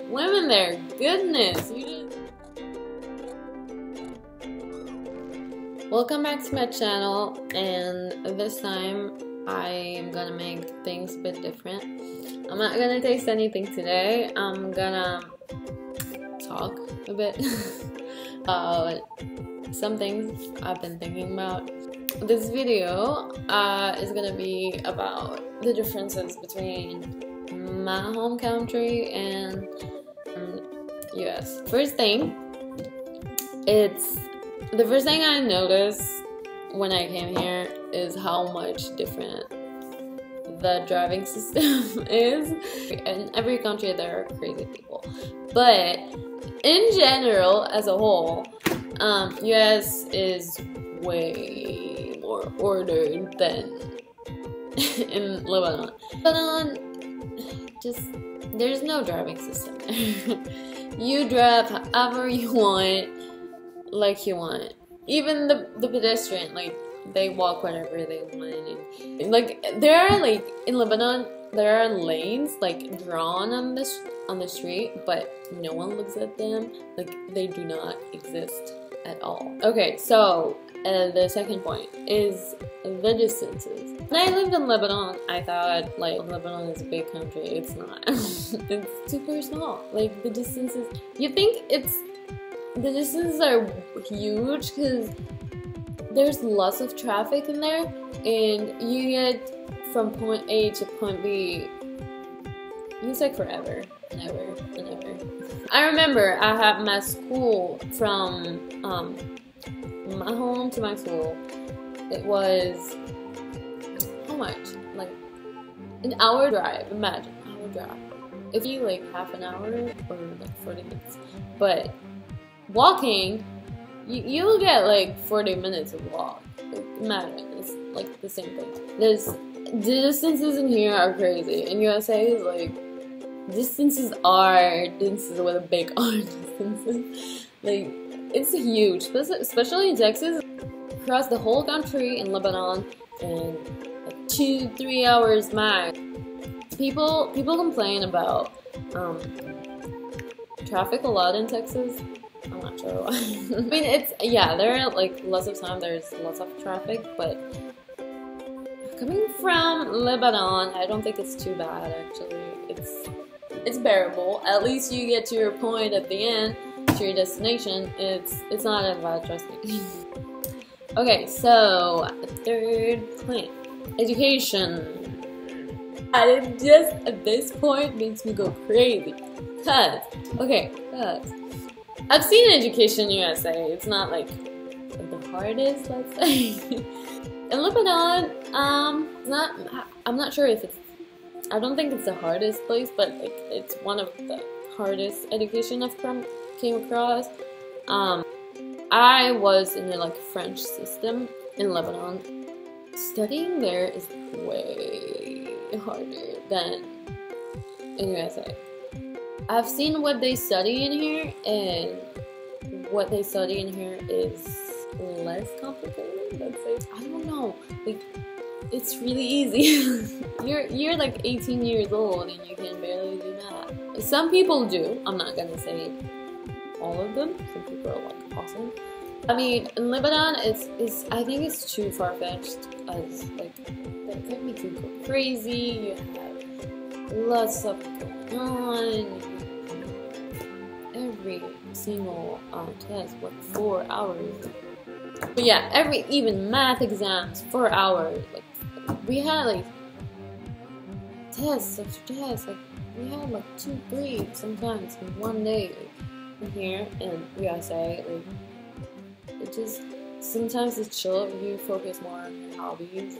women there. Goodness, you just... Welcome back to my channel, and this time I am gonna make things a bit different. I'm not gonna taste anything today. I'm gonna talk a bit about some things I've been thinking about. This video is gonna be about the differences between my home country and US. The first thing I noticed when I came here is how much different the driving system is. In every country there are crazy people, but in general, as a whole, US is way more ordered than in Lebanon. Lebanon, there's no driving system there. You drive however you want, like you want. Even the pedestrian, like, they walk whenever they want. And like, there are, like, in Lebanon, there are lanes like drawn on the street, but no one looks at them. Like, they do not exist at all. Okay, so the second point is the distances. When I lived in Lebanon, I thought, like, Lebanon is a big country. It's not. It's super small. Like, the distances, you think the distances are huge because there's lots of traffic in there, and you get from point A to point B. It's like forever and ever and ever. I remember I had my school from my home to my school. It was how much? Like an hour drive. Imagine, an hour drive. If you like half an hour or like 40 minutes, but walking, you'll get like 40 minutes of walk. Like, imagine, it's like the same thing. The distances in here are crazy. In USA, is like distances with a big R. Distances, like, it's huge, especially in Texas. Across the whole country in Lebanon, and like 2-3 hours max. People complain about traffic a lot in Texas. I'm not sure why. I mean, there are like lots of time there's lots of traffic, but coming from Lebanon, I don't think it's too bad actually. It's bearable. At least you get to your point at the end, to your destination. It's not that bad, trust me. Okay, so third point, education. And it just at this point makes me go crazy. Cause I've seen education in USA. It's not like the hardest, let's say. In Lebanon, I'm not sure if I don't think it's the hardest place, but like, it's one of the hardest education I've came across. I was in the like French system in Lebanon. Studying there is way harder than in USA. I've seen what they study in here, and what they study in here is less complicated, let's say. I don't know, like, it's really easy. You're like 18 years old and you can barely do that. Some people do. I'm not gonna say all of them. Some people are like awesome. I mean, in Lebanon, I think it's too far-fetched, as like they make you go crazy. You have lots of going on. Every single test, what, 4 hours? But yeah, even math exams, 4 hours. Like, we had like tests after tests. Like, we had like 2-3 sometimes in one day. Like, in here in USA, like, it just sometimes it's chill if you focus more on your hobbies.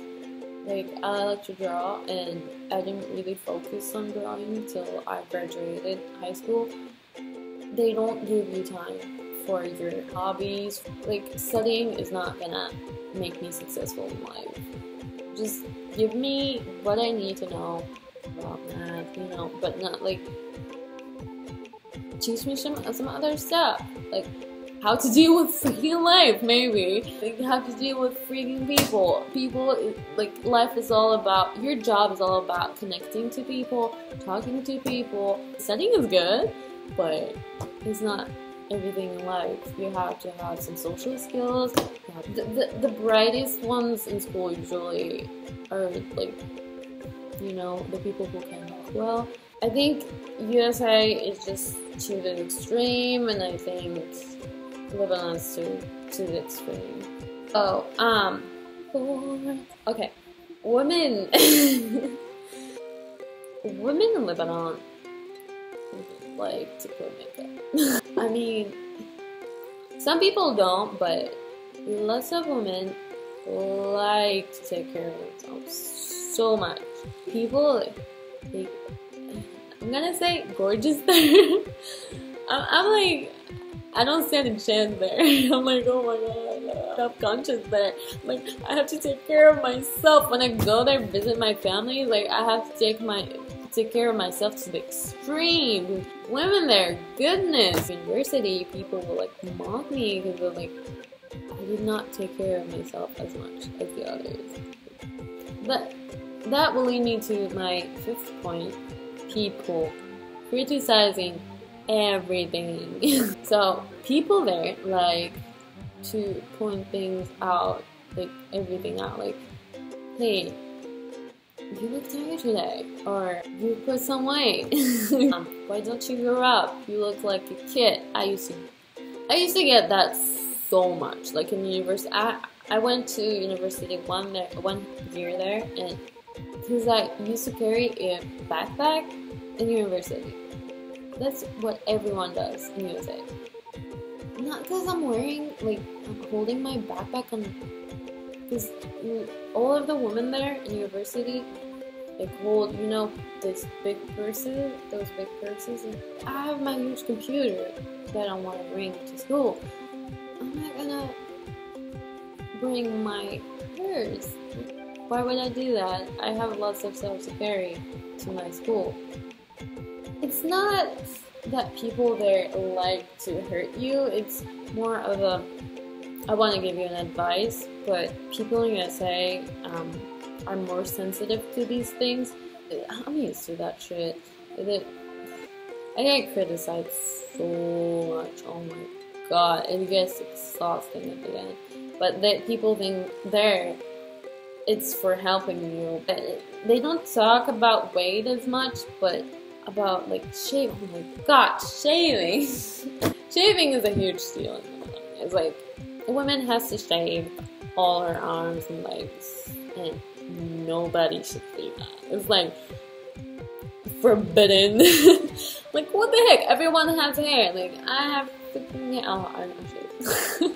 Like, I like to draw, and I didn't really focus on drawing until I graduated high school. They don't give you time for your hobbies. Like, studying is not gonna make me successful in life. Just give me what I need to know about math, you know, but not like teach me some other stuff, like how to deal with freaking life, maybe. Like, how to deal with freaking people. Like, life is all about, your job is all about connecting to people, talking to people. Studying is good, but it's not everything in life. You have to have some social skills. The brightest ones in school usually are like, you know, the people who can talk well. I think USA is just to the extreme, and I think Lebanon is to the extreme. So, okay, women, women in Lebanon like to put makeup. I mean, some people don't, but lots of women like to take care of themselves so much. People, I'm gonna say gorgeous there. I'm like, I don't stand a chance there. I'm like, oh my god, self-conscious there. Like, I have to take care of myself when I go there visit my family. Like, I have to take care of myself to the extreme. Women there, goodness. University people will like mock me because they're like, I did not take care of myself as much as the others. But that will lead me to my fifth point: people criticizing everything. So people there like to point things out, like everything out, like, hey, you look tired today, or you put some weight. Why don't you grow up? You look like a kid. I used to get that so much. Like in university, I went to university one year there, and because I used to carry a backpack in university. That's what everyone does in USA. Not because I'm holding my backpack on, because all of the women there in university, like hold, you know, those big purses, and I have my huge computer that I don't want to bring to school. I'm not gonna bring my purse. Why would I do that? I have lots of stuff to carry to my school. It's not that people there like to hurt you, it's more of a, I want to give you an advice, but people in USA are more sensitive to these things. I'm used to that shit. I get criticized so much, oh my god, it gets exhausting at the end. But people think there, it's for helping you. They don't talk about weight as much, but about like shave. Oh my god, shaving. Shaving is a huge deal. It's like a woman has to shave all her arms and legs, and nobody should do that. It's like forbidden. Like, what the heck? Everyone has hair. Like, I have freaking hair. Oh, I don't shave.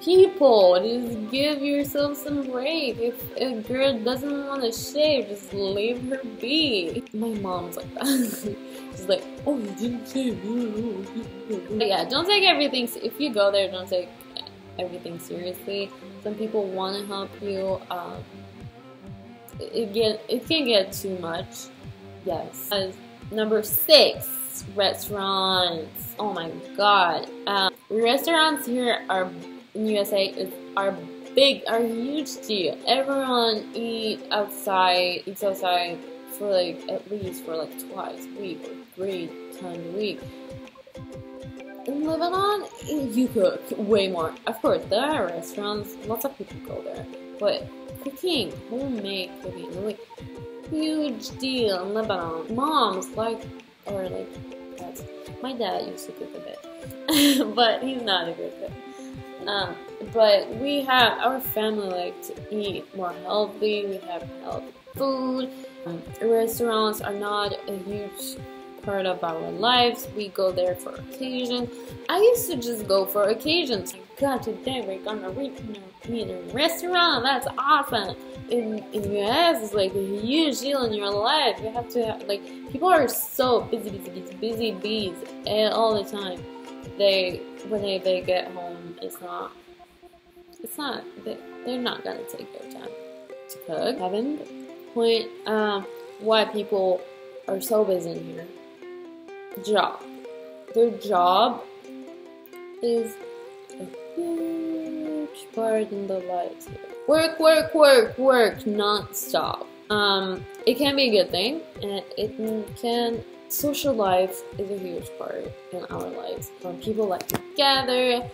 People, just give yourself some break. If a girl doesn't want to shave, just leave her be. My mom's like that. She's like, oh, you didn't shave. But yeah, don't take everything. If you go there, don't take everything seriously. Some people want to help you. It can get too much. Yes. Number 6, restaurants. Oh my god. Restaurants here in USA are huge deal. Everyone eats outside for like at least for like twice a week or 3 times a week. In Lebanon, you cook way more. Of course, there are restaurants, lots of people go there, but cooking, homemade cooking, like huge deal in Lebanon. Moms or dads. My dad used to cook a bit, but he's not a good cook. But we have, our family like to eat more healthy. We have healthy food. Restaurants are not a huge part of our lives. We go there for occasions. I used to just go for occasions. God, today we're gonna eat in a restaurant. That's awesome. In US, it's like a huge deal in your life. You have to like, people are so busy bees all the time. When they get home, they're not gonna take their time to cook. 7th point, why people are so busy in here. Job. Their job is a huge part in their lives. Work non-stop. It can be a good thing, and it can social life is a huge part in our lives. When people like to gather,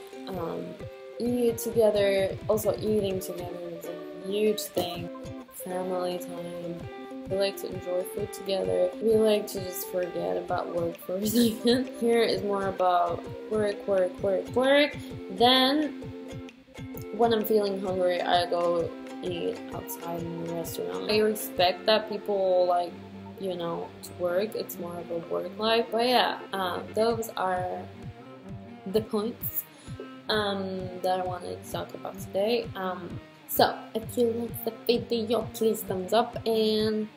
eat together, also eating together is a huge thing. Family time. We like to enjoy food together. We like to just forget about work for a second. Here is more about work, work, work, work. Then, when I'm feeling hungry, I go eat outside in a restaurant. I respect that people like, you know, to work. It's more of a work life. But yeah, those are the points that I wanted to talk about today. So if you like the video, please thumbs up, and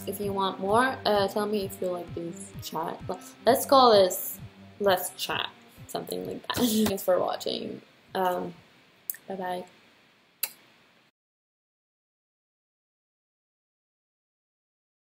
if you want more, tell me if you like this chat. Let's call this Let's Chat, something like that. Thanks for watching. Bye bye.